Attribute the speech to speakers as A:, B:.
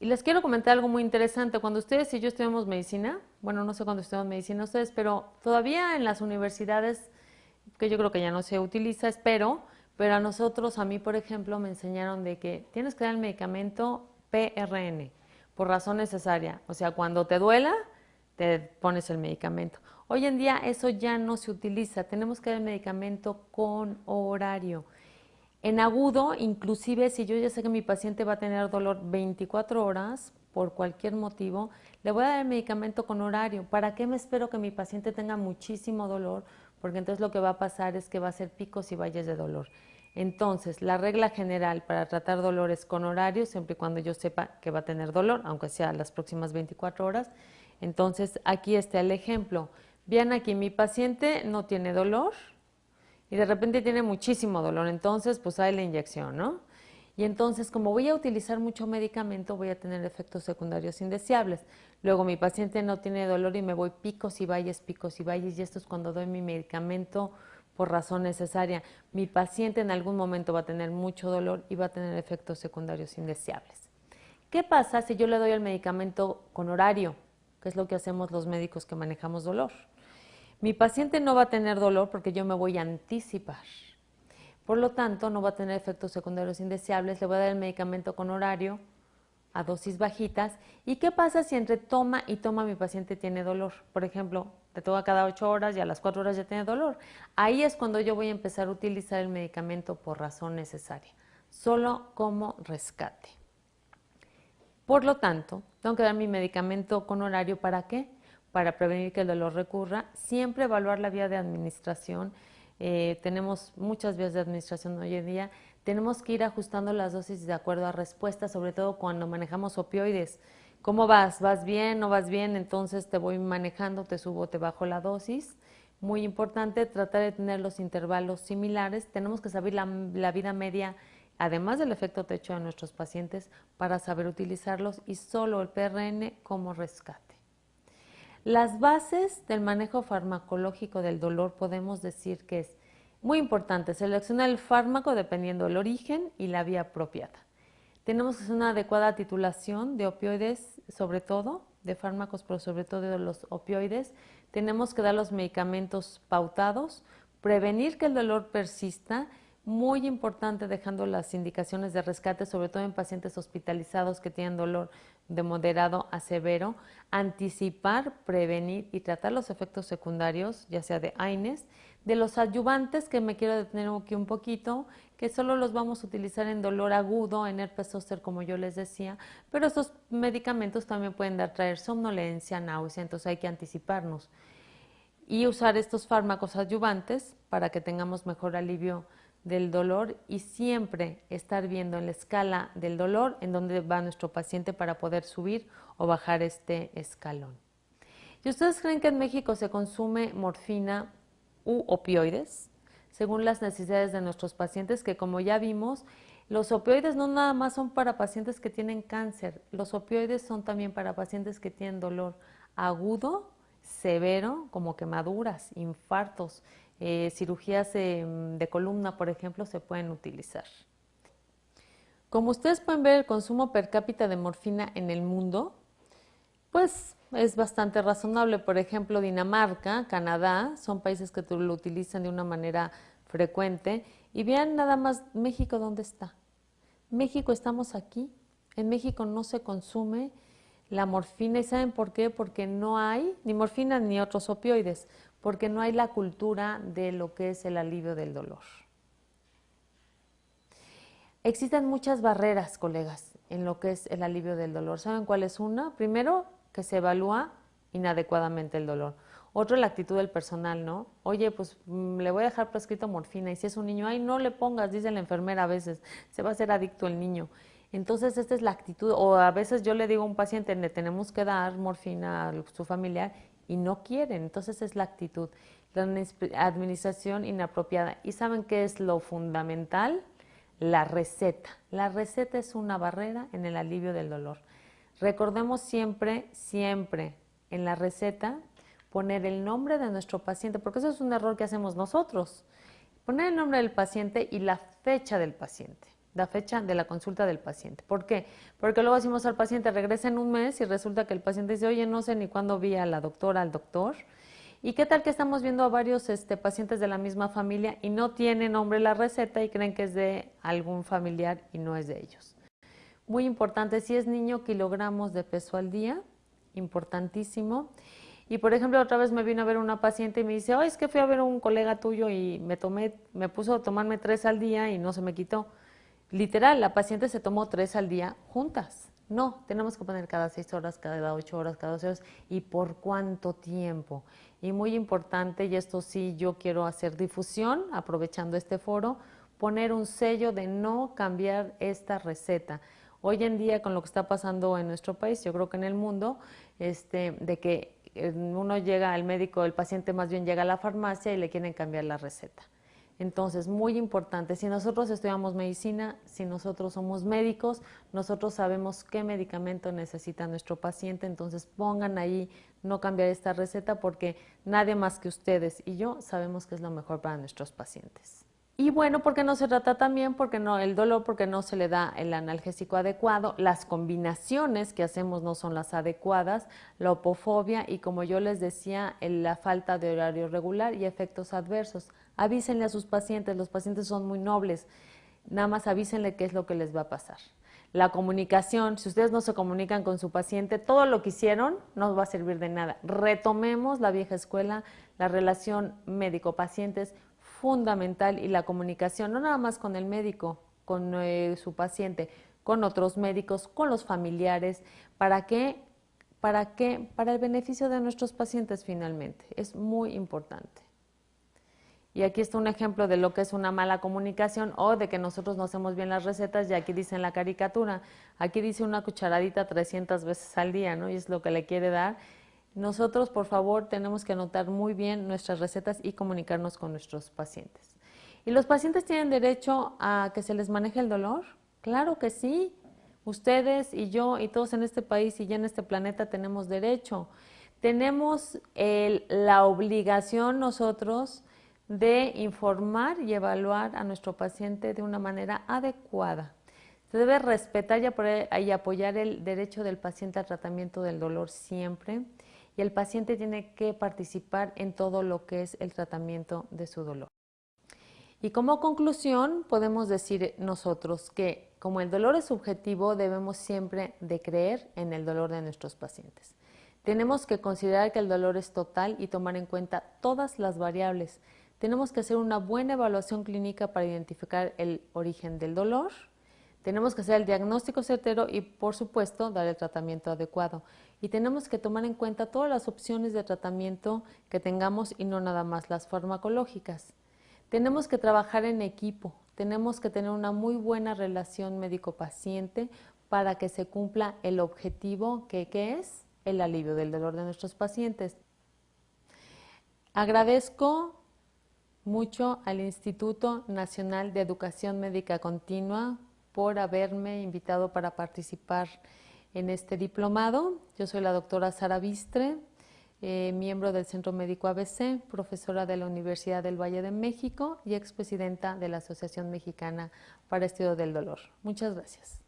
A: Y les quiero comentar algo muy interesante. Cuando ustedes y yo estudiamos medicina, bueno, no sé cuándo estudiamos medicina ustedes, pero todavía en las universidades, que yo creo que ya no se utiliza, espero, pero a nosotros, a mí, por ejemplo, me enseñaron de que tienes que dar el medicamento PRN, por razón necesaria. O sea, cuando te duela, te pones el medicamento. Hoy en día eso ya no se utiliza. Tenemos que dar el medicamento con horario. En agudo, inclusive si yo ya sé que mi paciente va a tener dolor 24 horas por cualquier motivo, le voy a dar el medicamento con horario. ¿Para qué me espero que mi paciente tenga muchísimo dolor? Porque entonces lo que va a pasar es que va a ser picos y valles de dolor. Entonces, la regla general para tratar dolores con horario, siempre y cuando yo sepa que va a tener dolor, aunque sea las próximas 24 horas. Entonces, aquí está el ejemplo. Vean aquí, mi paciente no tiene dolor, y de repente tiene muchísimo dolor, entonces pues hay la inyección, ¿no? Y entonces como voy a utilizar mucho medicamento voy a tener efectos secundarios indeseables. Luego mi paciente no tiene dolor y me voy picos y valles y esto es cuando doy mi medicamento por razón necesaria. Mi paciente en algún momento va a tener mucho dolor y va a tener efectos secundarios indeseables. ¿Qué pasa si yo le doy el medicamento con horario? Que es lo que hacemos los médicos que manejamos dolor. Mi paciente no va a tener dolor porque yo me voy a anticipar. Por lo tanto, no va a tener efectos secundarios indeseables. Le voy a dar el medicamento con horario, a dosis bajitas. ¿Y qué pasa si entre toma y toma mi paciente tiene dolor? Por ejemplo, te toma cada 8 horas y a las 4 horas ya tiene dolor. Ahí es cuando yo voy a empezar a utilizar el medicamento por razón necesaria, solo como rescate. Por lo tanto, tengo que dar mi medicamento con horario. ¿Para qué? Para prevenir que el dolor recurra. Siempre evaluar la vía de administración. Tenemos muchas vías de administración hoy en día. Tenemos que ir ajustando las dosis de acuerdo a respuestas, sobre todo cuando manejamos opioides. ¿Cómo vas? ¿Vas bien? ¿No vas bien? Entonces te voy manejando, te subo, te bajo la dosis. Muy importante tratar de tener los intervalos similares. Tenemos que saber la vida media, además del efecto techo de nuestros pacientes, para saber utilizarlos y solo el PRN como rescate. Las bases del manejo farmacológico del dolor podemos decir que es muy importante seleccionar el fármaco dependiendo del origen y la vía apropiada. Tenemos que hacer una adecuada titulación de opioides, sobre todo, de fármacos, pero sobre todo de los opioides. Tenemos que dar los medicamentos pautados, prevenir que el dolor persista, muy importante dejando las indicaciones de rescate, sobre todo en pacientes hospitalizados que tienen dolor de moderado a severo, anticipar, prevenir y tratar los efectos secundarios, ya sea de AINES, de los adyuvantes, que me quiero detener aquí un poquito, que solo los vamos a utilizar en dolor agudo, en herpes zóster, como yo les decía, pero estos medicamentos también pueden traer somnolencia, náusea, entonces hay que anticiparnos y usar estos fármacos adyuvantes para que tengamos mejor alivio del dolor y siempre estar viendo en la escala del dolor en dónde va nuestro paciente para poder subir o bajar este escalón. ¿Y ustedes creen que en México se consume morfina u opioides? Según las necesidades de nuestros pacientes, que como ya vimos, los opioides no nada más son para pacientes que tienen cáncer, los opioides son también para pacientes que tienen dolor agudo, severo, como quemaduras, infartos, cirugías de columna, por ejemplo, se pueden utilizar. Como ustedes pueden ver, el consumo per cápita de morfina en el mundo pues es bastante razonable. Por ejemplo, Dinamarca, Canadá, son países que lo utilizan de una manera frecuente. Y vean nada más México dónde está. México, estamos aquí. En México no se consume la morfina. ¿Y saben por qué? Porque no hay ni morfina ni otros opioides, porque no hay la cultura de lo que es el alivio del dolor. Existen muchas barreras, colegas, en lo que es el alivio del dolor. ¿Saben cuál es una? Primero, que se evalúa inadecuadamente el dolor. Otro, la actitud del personal, ¿no? Oye, pues le voy a dejar prescrito morfina y si es un niño, ay, no le pongas, dice la enfermera a veces, se va a hacer adicto el niño. Entonces, esta es la actitud, o a veces yo le digo a un paciente, le tenemos que dar morfina a su familiar y no quieren, entonces es la actitud, la administración inapropiada. ¿Y saben qué es lo fundamental? La receta. La receta es una barrera en el alivio del dolor. Recordemos siempre, siempre en la receta poner el nombre de nuestro paciente, porque eso es un error que hacemos nosotros. Poner el nombre del paciente y la fecha del paciente. la fecha de la consulta del paciente. ¿Por qué? Porque luego decimos al paciente, regresa en un mes y resulta que el paciente dice, oye, no sé ni cuándo vi a la doctora, al doctor. ¿Y qué tal que estamos viendo a varios pacientes de la misma familia y no tiene nombre la receta y creen que es de algún familiar y no es de ellos? Muy importante, si es niño, kilogramos de peso al día, importantísimo. Y por ejemplo, otra vez me vino a ver una paciente y me dice, oh, es que fui a ver a un colega tuyo y me puso a tomarme 3 al día y no se me quitó. Literal, la paciente se tomó 3 al día juntas. No, tenemos que poner cada 6 horas, cada 8 horas, cada 12 horas y por cuánto tiempo. Y muy importante, y esto sí yo quiero hacer difusión, aprovechando este foro, poner un sello de no cambiar esta receta. Hoy en día, con lo que está pasando en nuestro país, yo creo que en el mundo, de que uno llega al médico, el paciente más bien llega a la farmacia y le quieren cambiar la receta. Entonces, muy importante, si nosotros estudiamos medicina, si nosotros somos médicos, nosotros sabemos qué medicamento necesita nuestro paciente, entonces pongan ahí no cambiar esta receta porque nadie más que ustedes y yo sabemos que es lo mejor para nuestros pacientes. Y bueno, ¿por qué no se trata también? Porque no, el dolor, porque no se le da el analgésico adecuado, las combinaciones que hacemos no son las adecuadas, la opofobia y como yo les decía, la falta de horario regular y efectos adversos. Avísenle a sus pacientes, los pacientes son muy nobles, nada más avísenle qué es lo que les va a pasar. La comunicación, si ustedes no se comunican con su paciente, todo lo que hicieron no va a servir de nada. Retomemos la vieja escuela, la relación médico-paciente es fundamental y la comunicación, no nada más con el médico, con su paciente, con otros médicos, con los familiares, ¿para qué? ¿Para qué? Para el beneficio de nuestros pacientes finalmente, es muy importante. Y aquí está un ejemplo de lo que es una mala comunicación o de que nosotros no hacemos bien las recetas y aquí dice en la caricatura, aquí dice una cucharadita 300 veces al día, ¿no? Y es lo que le quiere dar. Nosotros, por favor, tenemos que anotar muy bien nuestras recetas y comunicarnos con nuestros pacientes. ¿Y los pacientes tienen derecho a que se les maneje el dolor? Claro que sí. Ustedes y yo y todos en este país y ya en este planeta tenemos derecho. Tenemos la obligación nosotros de informar y evaluar a nuestro paciente de una manera adecuada. Se debe respetar y apoyar el derecho del paciente al tratamiento del dolor siempre y el paciente tiene que participar en todo lo que es el tratamiento de su dolor. Y como conclusión podemos decir nosotros que como el dolor es subjetivo debemos siempre de creer en el dolor de nuestros pacientes. Tenemos que considerar que el dolor es total y tomar en cuenta todas las variables. Tenemos que hacer una buena evaluación clínica para identificar el origen del dolor. Tenemos que hacer el diagnóstico certero y, por supuesto, dar el tratamiento adecuado. Y tenemos que tomar en cuenta todas las opciones de tratamiento que tengamos y no nada más las farmacológicas. Tenemos que trabajar en equipo, tenemos que tener una muy buena relación médico-paciente para que se cumpla el objetivo que es el alivio del dolor de nuestros pacientes. Agradezco mucho al Instituto Nacional de Educación Médica Continua por haberme invitado para participar en este diplomado. Yo soy la doctora Sara Bistre, miembro del Centro Médico ABC, profesora de la Universidad del Valle de México y expresidenta de la Asociación Mexicana para Estudio del Dolor. Muchas gracias.